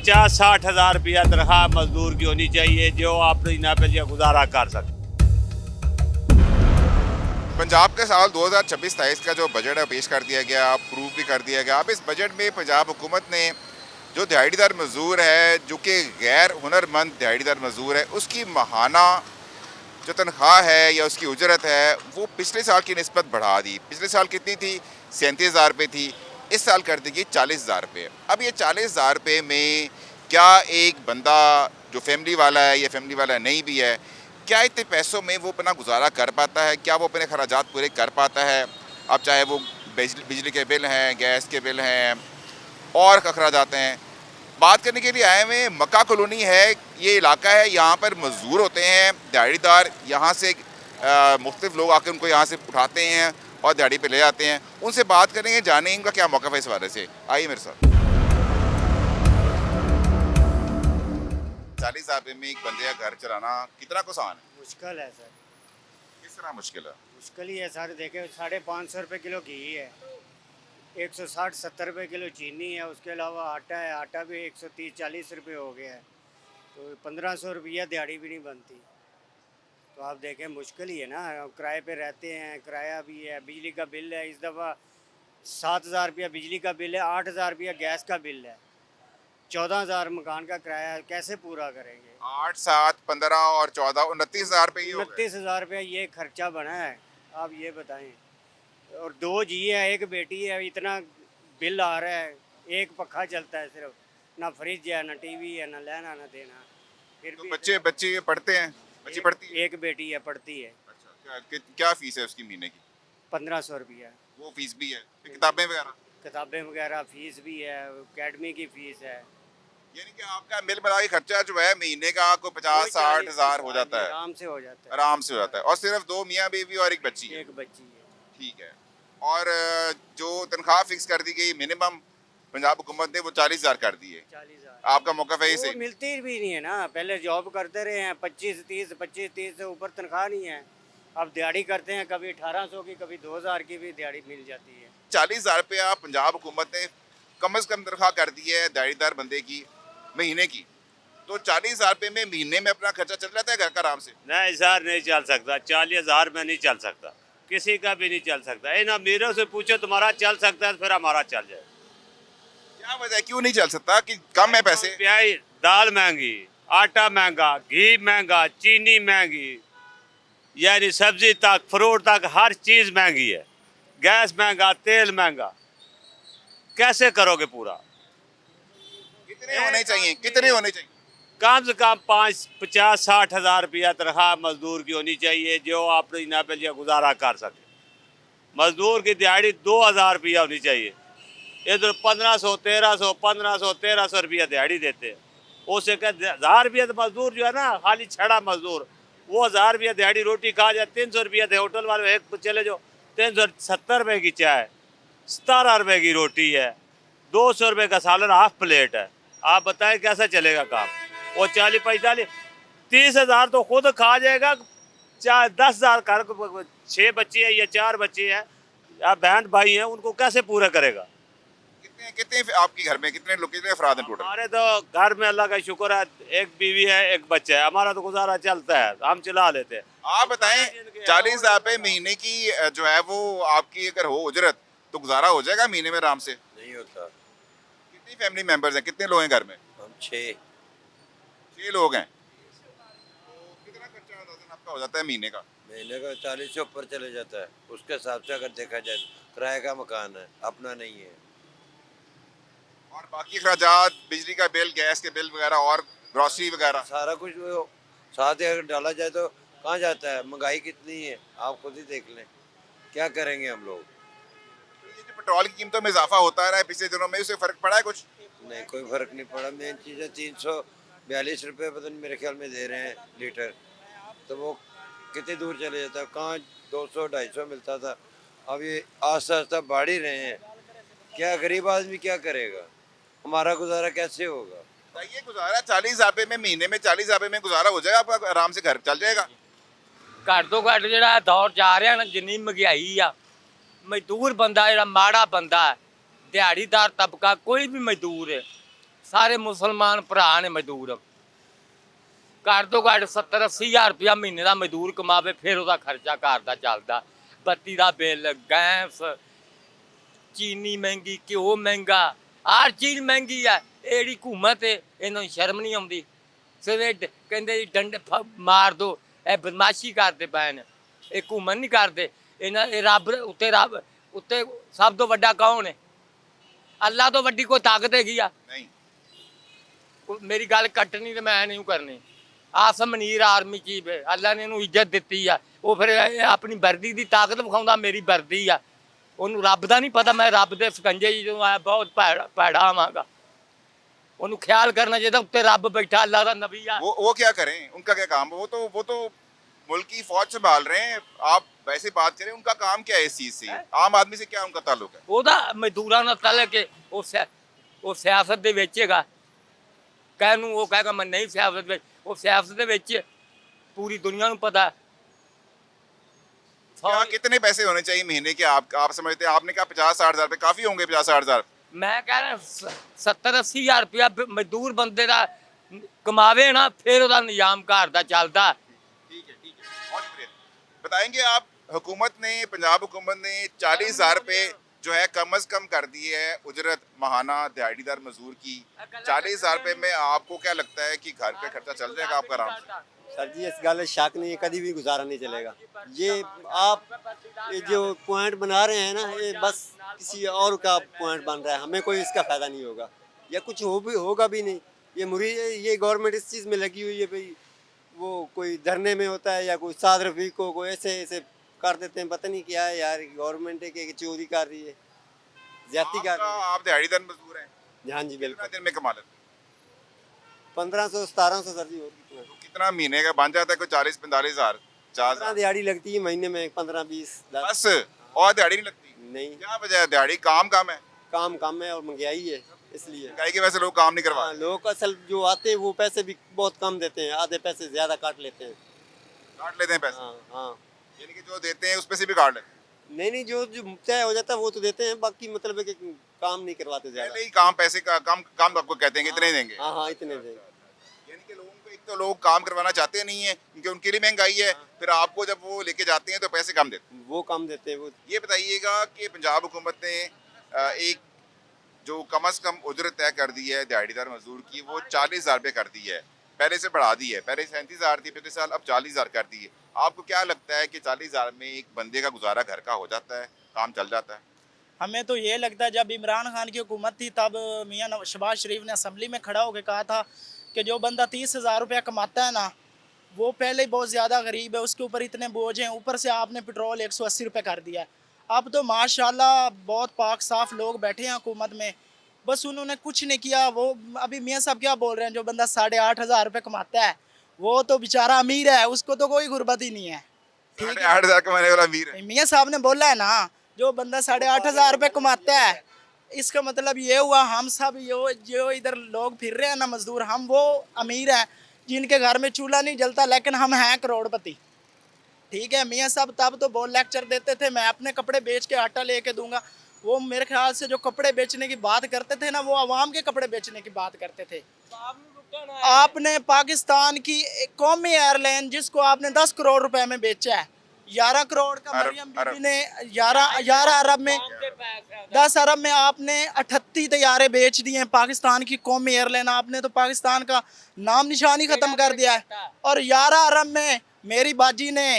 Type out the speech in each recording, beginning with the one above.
50-60 हज़ार रुपया तनख्वाह मजदूर की होनी चाहिए जो आप यहाँ पे गुजारा कर सके। पंजाब के साल 2026-27 का जो बजट है पेश कर दिया गया, अप्रूव भी कर दिया गया। अब इस बजट में पंजाब हुकूमत ने जो दिहाड़ीदार मजदूर है, जो कि गैर हुनरमंद दिहाड़ीदार मजदूर है, उसकी माहाना जो तनख्वाह है या उसकी उजरत है वो पिछले साल की निस्बत बढ़ा दी। पिछले साल कितनी थी? 37,000 रुपये थी। इस साल कर दी गई 40,000 रुपये। अब ये 40,000 रुपये में क्या एक बंदा जो फैमिली वाला है या फैमिली वाला नहीं भी है, क्या इतने पैसों में वो अपना गुजारा कर पाता है? क्या वो अपने खर्चात पूरे कर पाता है? अब चाहे वो बिजली के बिल हैं, गैस के बिल हैं और अखराजात हैं। बात करने के लिए आए हुए मक्का कॉलोनी है, ये इलाका है, यहाँ पर मजदूर होते हैं दिहाड़ीदार। यहाँ से मुख्तलिफ लोग आकर उनको यहाँ से उठाते हैं और दिहाड़ी पे ले जाते हैं। उनसे बात करेंगे, जाने इनका क्या मौक़िफ़ है इस बारे से। आइए मेरे साथ। 40,000 रुपये में एक बंदे का घर चलाना कितना आसान है? मुश्किल है सर। किस तरह मुश्किल है? मुश्किल ही है सर। देखें 550 रुपये किलो घी है, 160-70 रुपये किलो चीनी है, उसके अलावा आटा है, आटा भी 130-40 रुपये हो गया है, तो 1500 रुपया दिहाड़ी भी नहीं बनती। तो आप देखें मुश्किल ही है ना। किराए पे रहते हैं, किराया भी है, बिजली का बिल है, इस दफ़ा 7,000 रुपया बिजली का बिल है, 8,000 रुपया गैस का बिल है, 14,000 मकान का किराया है, कैसे पूरा करेंगे? 8, 7, 15 और 14, 29,000 रुपये। 29,000 रुपया ये खर्चा बना है। आप ये बताएं। और 2 जी है, एक बेटी है, इतना बिल आ रहा है, एक पखा चलता है सिर्फ, ना फ्रिज है, ना टीवी है, ना लेना ना देना। फिर तो भी बच्चे पढ़ते हैं? बच्ची पढ़ती है? एक बेटी है, पढ़ती है। अच्छा, क्या फीस है उसकी महीने की? 1500 रुपया। वो फीस भी है, फिर किताबें वगैरह? किताबें वगैरह फीस भी है, अकेडमी की फीस है। यानी कि आपका मिल मिला के खर्चा जो है महीने का आपको 50-60 हज़ार हो जाता है? आराम से हो जाता है। आराम से हो जाता है। और सिर्फ 2 मियाँ बीवी और एक बच्ची है? एक बच्ची है। ठीक है। और जो तनख्वाह फिक्स कर दी गई मिनिमम पंजाब हुकूमत ने वो 40,000 कर दी है। 40,000 आपका मौक़िफ़ है वो इसे? मिलती भी नहीं है ना। पहले जॉब करते रहे हैं, 25-30 से ऊपर तनख्वाह नहीं है। अब दिहाड़ी करते हैं, कभी 1800 की, कभी 2,000 की भी दिहाड़ी मिल जाती है। 40,000 रुपया पंजाब हुकूमत ने कम से कम तनख्वाह कर दी है दिहाड़ीदार बंदे की महीने की। तो 40,000 रुपये में महीने में अपना खर्चा चल जाता है घर का आराम से? नहीं सर, नहीं चल सकता। 40,000 में नहीं चल सकता, किसी का भी नहीं चल सकता। इन अमीरों से पूछो तुम्हारा चल सकता है तो फिर हमारा चल जाए। क्या वजह है, क्यों नहीं चल सकता? कि कम है पैसे? प्याज दाल महंगी, आटा महंगा, घी महंगा, चीनी महंगी, यानी सब्जी तक, फ्रूट तक, हर चीज़ महंगी है। गैस महंगा, तेल महंगा, कैसे करोगे पूरा? कितने होने चाहिए? कितने होने चाहिए? कम से कम 50-60 हज़ार रुपया तनख्वाह मजदूर की होनी चाहिए जो आप यहाँ पे गुजारा कर सके। मजदूर की दिहाड़ी 2,000 रुपया होनी चाहिए। इधर 1500-1300 रुपया दिहाड़ी देते हैं। उससे क्या 1,000 रुपया तो मजदूर जो है ना, खाली छड़ा मजदूर, वो 1,000 रुपया दिहाड़ी रोटी खा जाए। 300 रुपया थे होटल वाले, एक चले जाओ 370 रुपये की चाय, 17 रुपये की रोटी है, 200 रुपये का सालन हाफ प्लेट है। आप बताएं कैसा चलेगा काम? वो 40-45 30,000 तो खुद खा जाएगा। 10,000 घर 6 बच्चे हैं या 4 बच्चे हैं या बहन भाई हैं, उनको कैसे पूरा करेगा? कितने आपके घर में कितने लोग, कितने अफराद हैं टोटल? हमारे तो घर में अल्लाह का शुक्र है, एक बीवी है, एक बच्चा है, हमारा तो गुजारा चलता है, हम चला लेते हैं। आप बताएं, 40,000 रुपये महीने की जो है वो आपकी अगर हो उजरत तो गुजारा हो जाएगा महीने में आराम से? नहीं होता। कितनी फैमिली मेंबर्स हैं, कितने लोग हैं घर में? हम 6 लोग हैं। तो कितना खर्चा अंदाज़न आपका हो जाता है महीने का? महीने का 40 से ऊपर चले जाता है। उसके हिसाब से अगर देखा जाए किराए का मकान है, अपना नहीं है। और बाकी अखराजात, बिजली का बिल, गैस के बिल वगैरह और ग्रॉसरी वगैरह सारा कुछ वो साथ ही अगर डाला जाए तो कहाँ जाता है? महंगाई कितनी है आप खुद ही देख लें। क्या करेंगे हम लोग? तो ये जो पेट्रोल की कीमतों में इजाफा होता रहा है पिछले दिनों में, उससे फ़र्क पड़ा है कुछ? नहीं, कोई फ़र्क नहीं पड़ा। मेन चीज़ है 342 रुपये पता नहीं मेरे ख्याल में दे रहे हैं लीटर। तो वो कितनी दूर चले जाता है? कहाँ 200-250 मिलता था, अब ये आस्ता आस्ता बढ़ ही रहे हैं। क्या गरीब आदमी क्या करेगा? हमारा गुजारा कैसे होगा? ये गुजारा 40,000 रुपये में महीने में 40,000 रुपये में गुजारा हो जाएगा आपका? आराम से घर चल जाएगा? घट तो घट ਜਿਹੜਾ ਦੌਰ ਜਾ ਰਿਹਾ ਨਾ, ਜਿੰਨੀ ਮਹਿੰਗਾਈ ਆ, ਮਜ਼ਦੂਰ ਬੰਦਾ ਜਿਹੜਾ ਮਾੜਾ ਬੰਦਾ ਹੈ, ਦਿਹਾੜੀਦਾਰ ਤਬਕਾ ਕੋਈ ਵੀ ਮਜ਼ਦੂਰ ਹੈ, ਸਾਰੇ ਮੁਸਲਮਾਨ ਭਰਾ ਨੇ ਮਜ਼ਦੂਰ ਘੱਟ ਤੋਂ ਘੱਟ 70-80 ਹਜ਼ਾਰ ਰੁਪਇਆ ਮਹੀਨੇ ਦਾ ਮਜ਼ਦੂਰ ਕਮਾਵੇ, ਫਿਰ ਉਹਦਾ ਖਰਚਾ ਘਰ ਦਾ ਚੱਲਦਾ। ਬੱਤੀ ਦਾ ਬਿੱਲ, ਗੈਸ, ਚੀਨੀ ਮਹਿੰਗੀ, ਘਿਓ ਮਹਿੰਗਾ, ਹਰ ਚੀਜ਼ ਮਹਿੰਗੀ ਆ। ਇਹ ਜਿਹੜੀ ਹਕੂਮਤ ਹੈ ਇਹਨਾਂ ਨੂੰ ਸ਼ਰਮ ਨਹੀਂ ਆਉਂਦੀ। ਸਵੇਰੇ ਕਹਿੰਦੇ ਜੀ ਡੰਡੇ ਮਾਰ ਦੋ, ਇਹ ਬਦਮਾਸ਼ੀ ਕਰਦੇ ਪਏ ਨੇ। ਇਹ ਹਕੂਮਤ ਨਹੀਂ ਕਰਦੇ ਇਹਨਾਂ। ਇਹ ਰੱਬ ਉੱਤੇ ਸਭ ਤੋਂ ਵੱਡਾ ਕੌਣ ਹੈ? ਅੱਲਾ ਤੋਂ ਵੱਡੀ ਕੋਈ ਤਾਕਤ ਹੈਗੀ ਆ? नहीं ਮੇਰੀ ਗੱਲ ਕੱਟਣੀ ਤੇ ਮੈਂ ਨਹੀਂ ਕਰਨੀ। ਆਸਮ ਮਨੀਰ ਆਰਮੀ ਚੀਫ ਹੈ, ਅੱਲਾ ਨੇ ਇਹਨੂੰ ਇੱਜ਼ਤ ਦਿੱਤੀ ਆ। ਉਹ ਫਿਰ ਆਪਣੀ ਵਰਦੀ ਦੀ ਤਾਕਤ ਵਿਖਾਉਂਦਾ, ਮੇਰੀ ਵਰਦੀ ਆ। ਉਹਨੂੰ ਰੱਬ ਦਾ ਨਹੀਂ ਪਤਾ, ਮੈਂ ਰੱਬ ਦੇ ਸਕੰਜੇ ਜਦੋਂ ਆਇਆ ਬਹੁਤ ਭੈੜਾ ਆਵਾਂਗਾ। ਉਹਨੂੰ ਖਿਆਲ ਕਰਨਾ ਚਾਹੀਦਾ, ਉੱਤੇ ਰੱਬ बैठा, अल्लाह का नबी आ। वो क्या करें, उनका क्या काम? वो तो मुल्क की फौज संभाल रहे हैं। आप वैसे बात करें, उनका काम क्या है इस चीज से? आम आदमी से क्या उनका ताल्लुक है? ਉਹਦਾ ਮਜ਼ਦੂਰਾਂ ਨਾਲ ਤਲਕ ਕੇ ਉਹ ਸਿਆਸਤ ਦੇ ਵਿੱਚ ਹੈਗਾ। ਕਹਿ ਨੂੰ ਉਹ ਕਹੇਗਾ ਮੈਂ ਨਹੀਂ ਸਿਆਸਤ ਵਿੱਚ, ਉਹ ਸਿਆਸਤ ਦੇ ਵਿੱਚ ਪੂਰੀ ਦੁਨੀਆ ਨੂੰ ਪਤਾ। क्या कितने पैसे होने चाहिए महीने के? आप समझते हैं? आपने कहा 50-60 हजार रुपए काफी होंगे। 50-60 हजार ਮੈਂ ਕਹਿ ਰਿਹਾ 70-80 ਹਜ਼ਾਰ ਰੁਪਇਆ ਮਜ਼ਦੂਰ ਬੰਦੇ ਦਾ ਕਮਾਵੇ ਨਾ, ਫਿਰ ਉਹਦਾ ਨਿਜ਼ਾਮ ਘਰ ਦਾ ਚੱਲਦਾ। ठीक है, ठीक है, बहुत शुक्रिया। बताएंगे आप, हुकूमत ने, पंजाब हुकूमत ने 40,000 रुपए जो है कम अज कम कर दी है उजरत महाना दिहाड़ीदार मजदूर की। 40,000 रुपए में आपको क्या लगता है कि घर पे खर्चा चल जाएगा आपका आराम से? सर जी इस गल शक नहीं है, कभी भी गुजारा नहीं चलेगा। ये आप ये जो पॉइंट बना रहे हैं ना, ये बस किसी और का पॉइंट बन रहा है, हमें कोई इसका फ़ायदा नहीं होगा या कुछ होगा भी नहीं। ये गवर्नमेंट इस चीज़ में लगी हुई है भाई, वो कोई धरने में होता है या कोई 7 रफ़ी को कोई ऐसे कर देते हैं। पता नहीं क्या है यार, गवर्नमेंट है कि चोरी कर रही है, ज्यादती कर रही है। आप दिहाड़ीदार मजदूर हैं? हाँ जी कितना बिल्कुल। दिन में कमा लेते हैं? 1500-1700 सर जी। और कितना? तो कितना महीने का बन जाता है? कोई 40-45 हजार? 15 दिहाड़ी लगती है महीने में, 15-20 बस? और दिहाड़ी नहीं लगती? नहीं, क्या वजह है? दिहाड़ी काम कम है, काम कम है और महंगाई है इसलिए। महंगाई की वजह से लोग काम नहीं करवा हाँ, लोग असल जो आते हैं वो पैसे भी बहुत कम देते हैं, आधे पैसे ज़्यादा काट लेते हैं। काट लेते हैं पैसे। हाँ हाँ। यानी कि जो देते हैं उसमें से भी काट लेते हैं। नहीं जो तय हो जाता है वो तो देते हैं, बाकी मतलब है कि काम नहीं करवाते ज़्यादा। पहले ही काम, पैसे का काम आपको कहते हैं कि इतने ही देंगे। हाँ हाँ इतने दें। यानी कि लोगों को, एक तो लोग काम करवाना चाहते नहीं है क्योंकि उनके लिए महंगाई है, फिर आपको जब वो लेके जाते हैं तो पैसे कम देते हैं। वो कम देते हैं वो। ये बताइएगा कि पंजाब हुकूमत ने एक जो कम अज कम उजरत तय कर दी है दिहाड़ीदार मजदूर की, वो 40,000 रुपये कर दी है, पहले से बढ़ा दी है। पहले 37,000 थी पिछले साल, अब 40,000 कर दी है। आपको क्या लगता है कि 40,000 में एक बंदे का गुजारा घर का हो जाता है, काम चल जाता है? हमें तो ये लगता है जब इमरान खान की हुकूमत थी तब मियां शहबाज शरीफ ने असम्बली में खड़ा होकर कहा था कि जो बंदा 30,000 रुपया कमाता है ना, वो पहले ही बहुत ज़्यादा गरीब है, उसके ऊपर इतने बोझ हैं, ऊपर से आपने पेट्रोल 180 रुपये कर दिया है। अब तो माशाल्लाह बहुत पाक साफ लोग बैठे हैं हुकूमत में, बस उन्होंने कुछ नहीं किया। वो अभी मियाँ साहब क्या बोल रहे हैं, जो बंदा 8,500 रुपये कमाता है वो तो बेचारा अमीर है, उसको तो कोई गुर्बत ही नहीं है। ठीक है, 8,500 कमाने वाला अमीर है। मियाँ साहब ने बोला है ना, जो बंदा 8,500 रुपये कमाता है, इसका मतलब ये हुआ हम सब जो इधर लोग फिर रहे हैं ना मजदूर, हम वो अमीर हैं जिनके घर में चूल्हा नहीं जलता, लेकिन हम हैं करोड़पति। ठीक है, मियाँ साहब तब तो बहुत लेक्चर देते थे, मैं अपने कपड़े बेच के आटा लेके दूंगा। वो मेरे ख्याल से जो कपड़े बेचने की बात करते थे ना, वो आवाम के कपड़े बेचने की बात करते थे। आपने पाकिस्तान की कौमी एयरलाइन जिसको आपने 10 करोड़ रुपए में बेचा है, 11 करोड़ का मरियम बीबी ने 11 अरब में, 10 अरब में आपने 38 तैयारे बेच दिए हैं। पाकिस्तान की कौमी एयरलाइन, आपने तो पाकिस्तान का नाम निशान ही ख़त्म कर दिया है। और 11 अरब में मेरी बाजी ने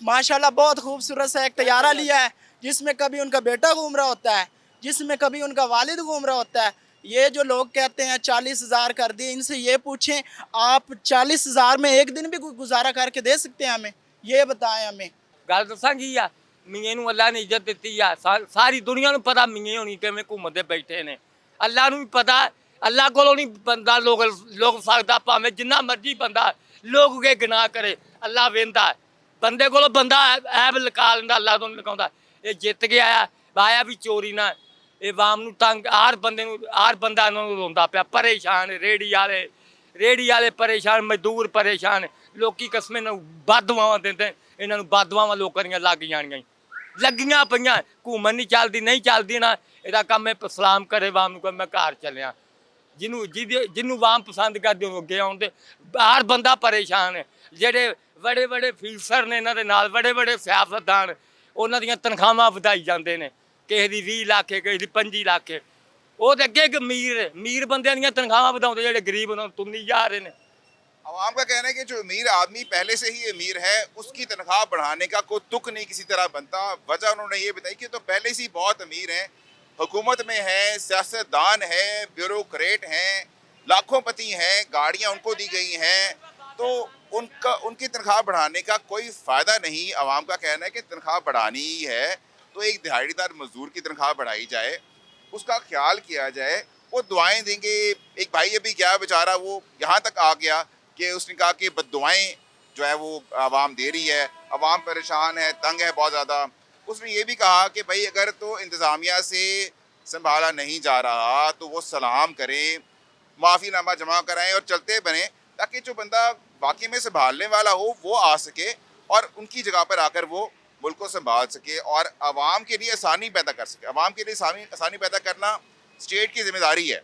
माशाल्लाह बहुत खूबसूरत सा एक तैयारा लिया है, जिसमें कभी उनका बेटा घूम रहा होता है, जिसमें कभी उनका वालिद घूम रहा होता है। ये जो लोग कहते हैं 40,000 कर दिए, इनसे ये पूछें आप 40,000 में एक दिन भी गुजारा करके दे सकते हैं हमें? ये बताएं हमें। ਗੱਲ ਦੱਸਾਂਗੀ ਆ, ਮੀਆਂ ਨੂੰ ਅੱਲਾ ਨੇ ਇੱਜ਼ਤ ਦਿੱਤੀ ਆ। ਸਾਰੀ ਦੁਨੀਆ ਨੂੰ ਪਤਾ ਮੀਆਂ ਹੋਣੀ ਕਿਵੇਂ ਘੁੰਮਦੇ ਬੈਠੇ ਨੇ। ਅੱਲਾ ਨੂੰ ਵੀ ਪਤਾ, ਅੱਲਾ ਕੋਲੋਂ ਨਹੀਂ ਬੰਦਾ ਲੋਕ ਸਕਦਾ, ਭਾਵੇਂ ਜਿੰਨਾ ਮਰਜ਼ੀ ਬੰਦਾ ਲੋਕ ਕੇ ਗੁਨਾਹ ਕਰੇ, ਅੱਲਾ ਵੇਂਦਾ। ਬੰਦੇ ਕੋਲੋਂ ਬੰਦਾ ਐਬ ਲਕਾ ਲੈਂਦਾ, ਅੱਲਾ ਤੋਂ ਨਹੀਂ ਲਕਾਉਂਦਾ। ਇਹ ਜਿੱਤ ਕੇ ਆਇਆ ਵੀ ਚੋਰੀ ਨਾਲ। ਇਹ ਵਾਮ ਨੂੰ ਤੰਗ, ਹਰ ਬੰਦਾ ਨੂੰ ਰੋਂਦਾ ਪਿਆ, ਪਰੇਸ਼ਾਨ। ਰੇੜੀ ਵਾਲੇ ਪਰੇਸ਼ਾਨ, ਮਜ਼ਦੂਰ ਪਰੇਸ਼ਾਨ। ਲੋਕੀ ਕਸਮੇ ਨੂੰ ਬਦਦੁਆਵਾਂ ਦਿੰਦੇ, ਇਹਨਾਂ ਨੂੰ ਬਦਦੁਆਵਾਂ ਲੋਕਾਂ ਦੀਆਂ ਲੱਗ ਜਾਣੀਆਂ, ਲੱਗੀਆਂ ਪਈਆਂ। ਘੁੰਮਣ ਨਹੀਂ ਚੱਲਦੀ ਨਾ, ਇਹਦਾ ਕੰਮ ਹੈ ਸਲਾਮ ਕਰੇ ਵਾਮ ਨੂੰ, ਮੈਂ ਘਰ ਚੱਲਿਆ। ਜਿਹਨੂੰ ਆਵਾਮ ਪਸੰਦ ਕਰਦੇ ਹੋ ਅੱਗੇ ਆਉਣ ਤੇ ਹਰ ਬੰਦਾ ਪਰੇਸ਼ਾਨ ਹੈ। ਜਿਹੜੇ ਬੜੇ ਬੜੇ ਅਫੀਸਰ ਨੇ ਇਹਨਾਂ ਦੇ ਨਾਲ ਬੜੇ ਬੜੇ ਸਿਆਸਤਦਾਨ ਉਹਨਾਂ ਦੀਆਂ ਤਨਖਾਹਾਂ ਵਧਾਈ ਜਾਂਦੇ ਨੇ, ਕਿਸੇ ਦੀ 20 ਲੱਖ ਹੈ, ਕਿਸੇ ਦੀ 25 ਲੱਖ ਹੈ। ਉਹ ਤੇ ਅੱਗੇ ਅਮੀਰ ਬੰਦਿਆਂ ਦੀਆਂ ਤਨਖਾਹਾਂ ਵਧਾਉਂਦੇ, ਜਿਹੜੇ ਗਰੀਬ ਉਹਨਾਂ ਨੂੰ ਤੁੰਨੀ ਜਾ ਰਹੇ ਨੇ। आवाम का कहना है कि जो अमीर आदमी पहले से ही अमीर है उसकी तनख्वाह बढ़ाने का कोई तुक नहीं किसी तरह बनता। वजह उन्होंने ये बताई कि तो पहले से ही बहुत अमीर हैं, हुकूमत में हैं, सियासतदान हैं, ब्यूरोक्रेट हैं, लाखोंपति हैं, गाड़ियाँ उनको दी गई हैं, तो उनकी तनख्वाह बढ़ाने का कोई फ़ायदा नहीं। आवाम का कहना है कि तनख्वाह बढ़ानी ही है तो एक दिहाड़ीदार मजदूर की तनख्वाह बढ़ाई जाए, उसका ख्याल किया जाए, वो दुआएं देंगे। एक भाई अभी क्या बेचारा वो यहाँ तक आ गया कि उसने कहा कि बद्दुआएं जो है वो आवाम दे रही है, आवाम परेशान है, तंग है बहुत ज़्यादा। उसने ये भी कहा कि भाई अगर तो इंतज़ामिया से संभाला नहीं जा रहा तो वो सलाम करें, माफ़ीनामा जमा कराएं और चलते बने, ताकि जो बंदा वाकई में संभालने वाला हो वो आ सके और उनकी जगह पर आकर वो मुल्क को संभाल सके और आवाम के लिए आसानी पैदा कर सके। आवाम के लिए आसानी पैदा करना स्टेट की जिम्मेदारी है।